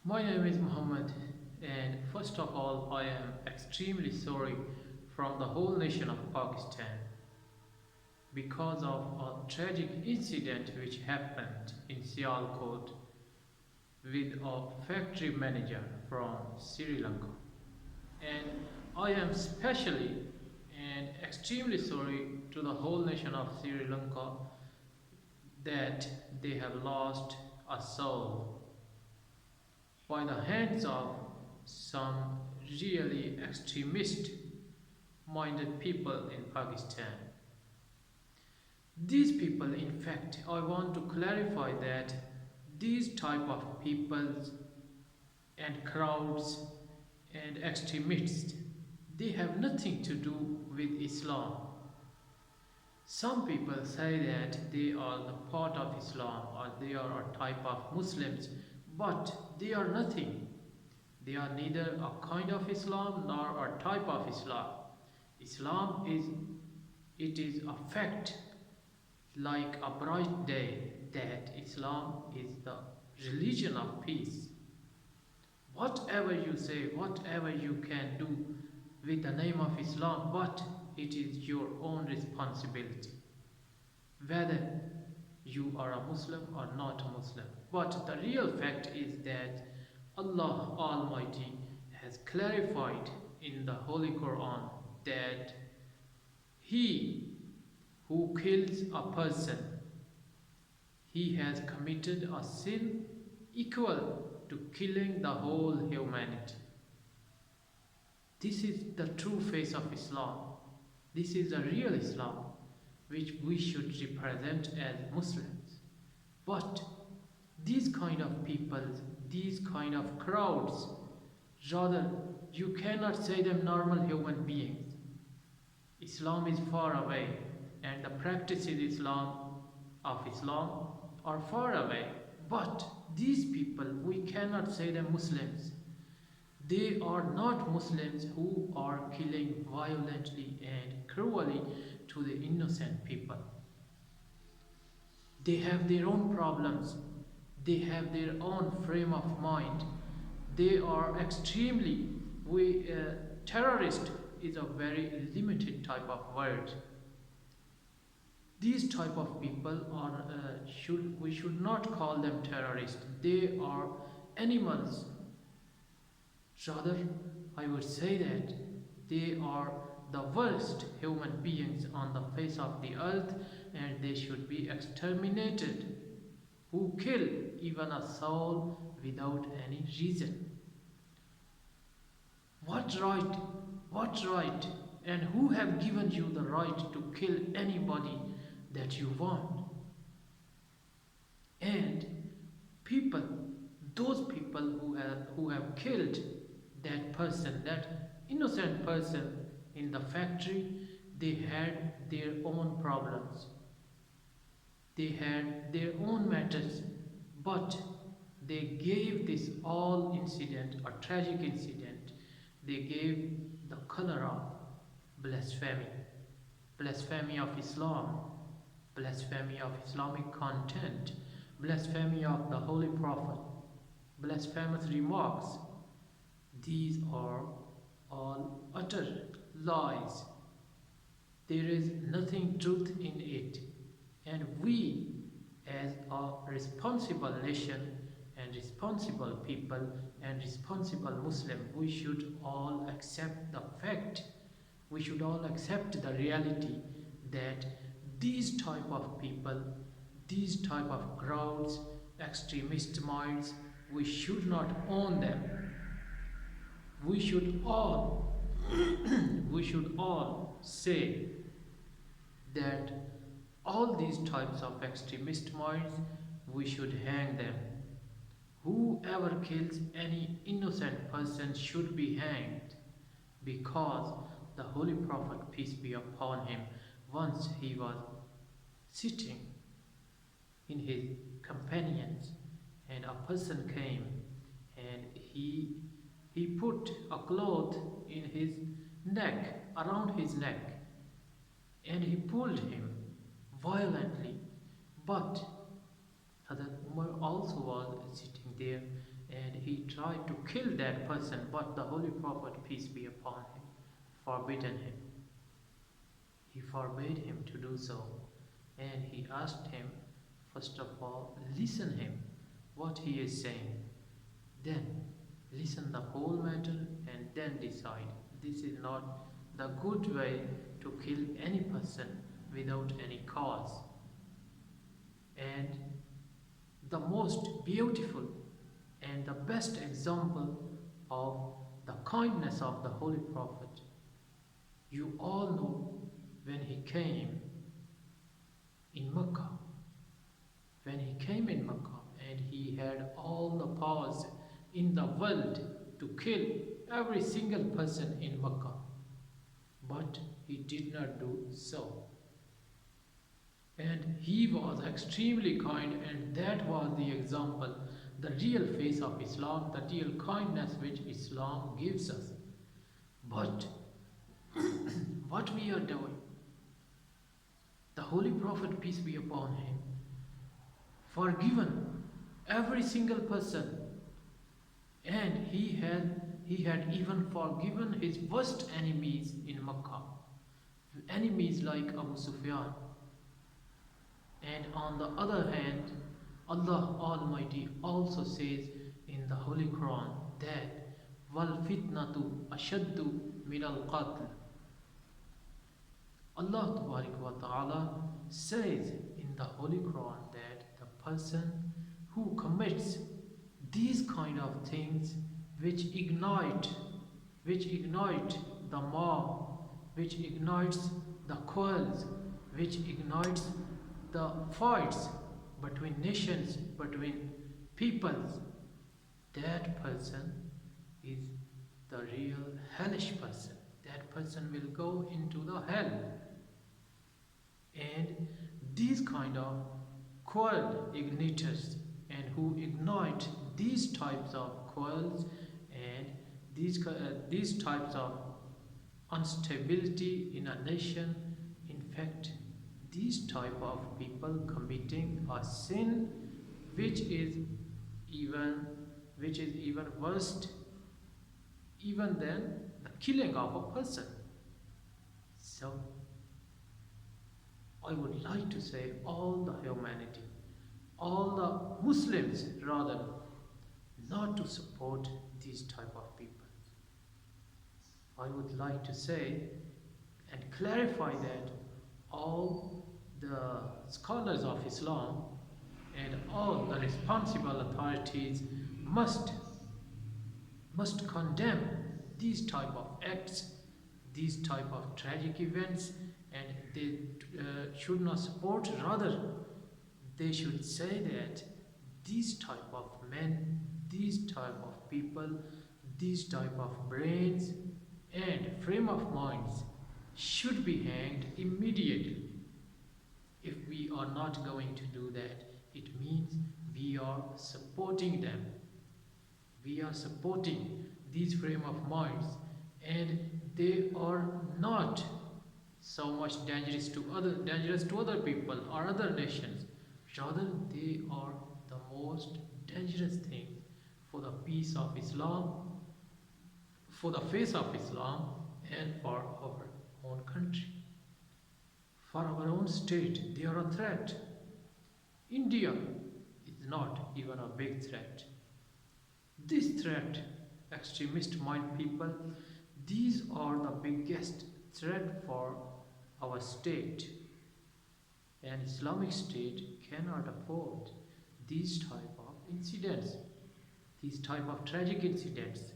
My name is Muhammad, and first of all, I am extremely sorry from the whole nation of Pakistan because of a tragic incident which happened in Sialkot with a factory manager from Sri Lanka. And I am specially and extremely sorry to the whole nation of Sri Lanka that they have lost a soul by the hands of some really extremist minded people in Pakistan. These people, in fact, I want to clarify that these type of people and crowds and extremists, they have nothing to do with Islam. Some people say that they are the part of Islam or they are a type of Muslims, but they are nothing. They are neither a kind of Islam nor a type of Islam. Islam is it is a fact like a bright day that Islam is the religion of peace. Whatever you say, whatever you can do with the name of Islam, but it is your own responsibility whether you are a Muslim or not a Muslim. But the real fact is that Allah Almighty has clarified in the Holy Quran that he who kills a person, he has committed a sin equal to killing the whole humanity. This is the true face of Islam. This is the real Islam which we should represent as Muslims. But these kind of people, these kind of crowds, rather you cannot say them normal human beings. Islam is far away and the practices of Islam are far away. But these people, we cannot say them Muslims. They are not Muslims who are killing violently and cruelly to the innocent people. They have their own problems. They have their own frame of mind. They are extremely, terrorist is a very limited type of word. These type of people are, we should not call them terrorists. They are animals. Rather, I would say that they are the worst human beings on the face of the earth and they should be exterminated, who kill even a soul without any reason. What right? What right? And who have given you the right to kill anybody that you want? And people, those people who have killed that person, that innocent person in the factory, they had their own problems. They had their own matters, but they gave this all incident, a tragic incident, they gave the color of blasphemy, blasphemy of Islam, blasphemy of Islamic content, blasphemy of the Holy Prophet, blasphemous remarks. These are all utter lies. There is nothing truth in it. And we, as a responsible nation and responsible people and responsible Muslim, we should all accept the fact, we should all accept the reality that these type of people, these type of crowds, extremist minds, we should not own them. We should all we should all say that all these types of extremist minds, we should hang them. Whoever kills any innocent person should be hanged, because the Holy Prophet, peace be upon him, once he was sitting in his companions and a person came and he put a cloth in his neck, around his neck, and he pulled him violently. But Hazrat Umar also was sitting there and he tried to kill that person, but the Holy Prophet, peace be upon him, forbidden him. He forbade him to do so, and he asked him, first of all, listen him what he is saying, then listen the whole matter, and then decide. This is not the good way to kill any person without any cause. And the most beautiful and the best example of the kindness of the Holy Prophet, you all know when he came in Mecca. When he came in Mecca and he had all the powers in the world to kill every single person in Mecca, but he did not do so. And he was extremely kind, and that was the example, the real face of Islam, the real kindness which Islam gives us. But what we are doing, the Holy Prophet, peace be upon him, forgiven every single person, and he had even forgiven his worst enemies in Makkah, enemies like Abu Sufyan. And on the other hand, Allah Almighty also says in the Holy Quran that wal fitnatu ashaddu min al qatl. Allah wa ta'ala says in the Holy Quran that the person who commits these kind of things which ignite the mob, which ignites the quarrels, which ignites the fights between nations, between peoples, that person is the real hellish person. That person will go into the hell. And these kind of quarrel igniters, and who ignite these types of quarrels and these types of instability in a nation, in fact, these type of people committing a sin which is even worse even than the killing of a person. So I would like to say all the humanity, all the Muslims rather, not to support these type of people. I would like to say and clarify that all the scholars of Islam and all the responsible authorities must condemn these type of acts, these type of tragic events, and they should not support, rather they should say that these type of men, these type of people, these type of brains and frame of minds should be hanged immediately. If we are not going to do that, it means we are supporting them. We are supporting these frame of minds, and they are not so much dangerous to other people or other nations. Rather, they are the most dangerous thing for the peace of Islam, for the face of Islam, and for our own country. For our own state, they are a threat. India is not even a big threat. This threat, extremist mind people, these are the biggest threat for our state. An Islamic state cannot afford these type of incidents, these type of tragic incidents.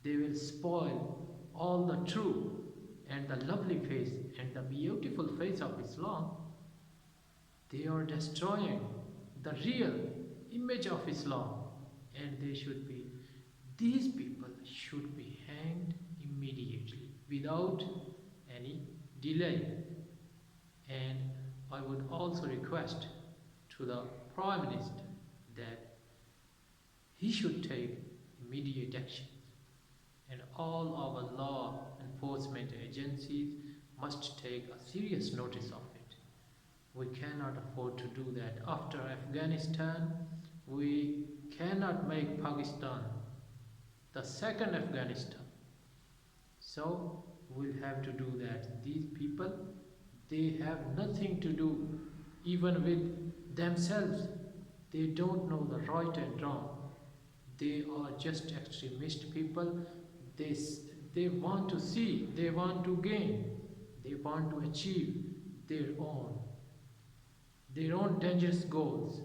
They will spoil all the true and the lovely face and the beautiful face of Islam. They are destroying the real image of Islam, and these people should be hanged immediately without any delay. And I would also request to the Prime Minister that he should take immediate action, and all our law enforcement agencies must take a serious notice of it. We cannot afford to do that. After Afghanistan, we cannot cannot make Pakistan the second Afghanistan. So we'll have to do that. These people, they have nothing to do even with themselves. They don't know the right and wrong. They are just extremist people. They, they want to see, they want to gain, they want to achieve their own, their own dangerous goals.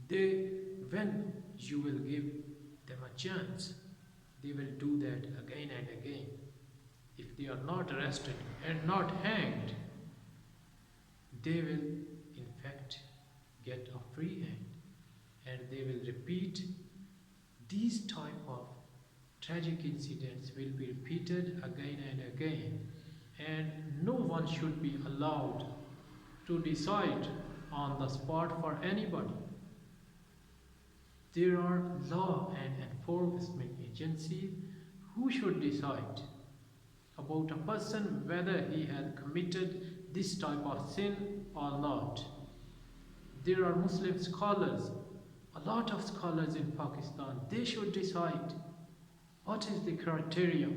They, when you will give them a chance, they will do that again and again. If they are not arrested and not hanged, they will in fact get a free hand, and they will repeat these type of tragic incidents will be repeated again and again, and no one should be allowed to decide on the spot for anybody. There are law and enforcement agencies who should decide about a person whether he has committed this type of sin or not. There are Muslim scholars, a lot of scholars in Pakistan. They should decide what is the criteria,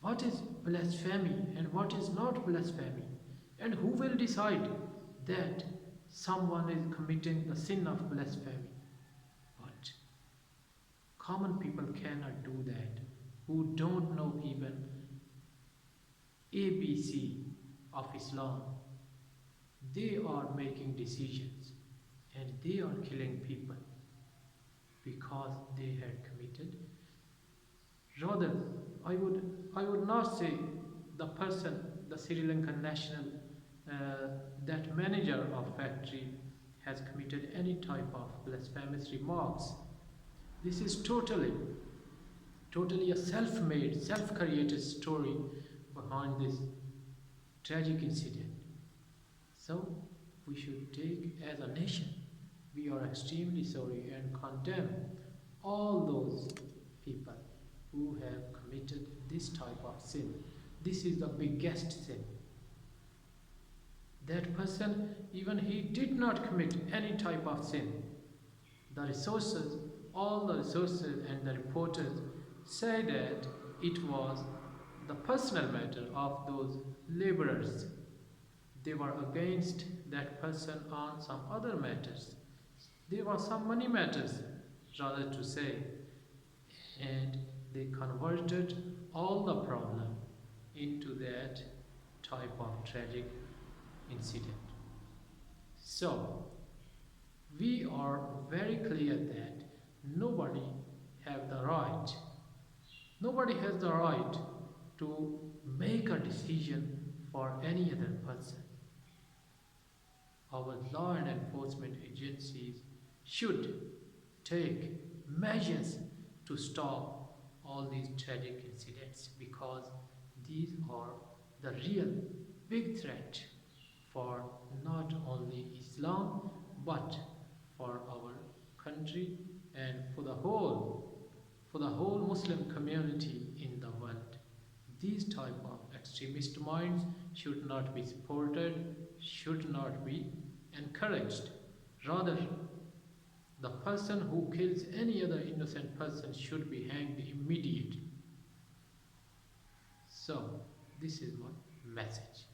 what is blasphemy and what is not blasphemy, and who will decide that someone is committing the sin of blasphemy. But common people cannot do that, who don't know even ABC of Islam. They are making decisions and they are killing people because they had committed. Rather, I would not say the person, the Sri Lankan national, that manager of factory has committed any type of blasphemous remarks. This is totally a self-made, self-created story behind this tragic incident. So we should take, as a nation, we are extremely sorry and condemn all those people who have committed this type of sin. This is the biggest sin. That person, even he did not commit any type of sin. The resources, all the resources and the reporters say that it was the personal matter of those laborers. They were against that person on some other matters. There were some money matters, rather to say, and they converted all the problem into that type of tragic incident. So, we are very clear that nobody has the right to make a decision for any other person. Our law and enforcement agencies should take measures to stop all these tragic incidents, because these are the real big threat for not only Islam but for our country and for the whole Muslim community in the world. These type of extremist minds should not be supported, should not be encouraged. Rather, the person who kills any other innocent person should be hanged immediately. So, this is my message.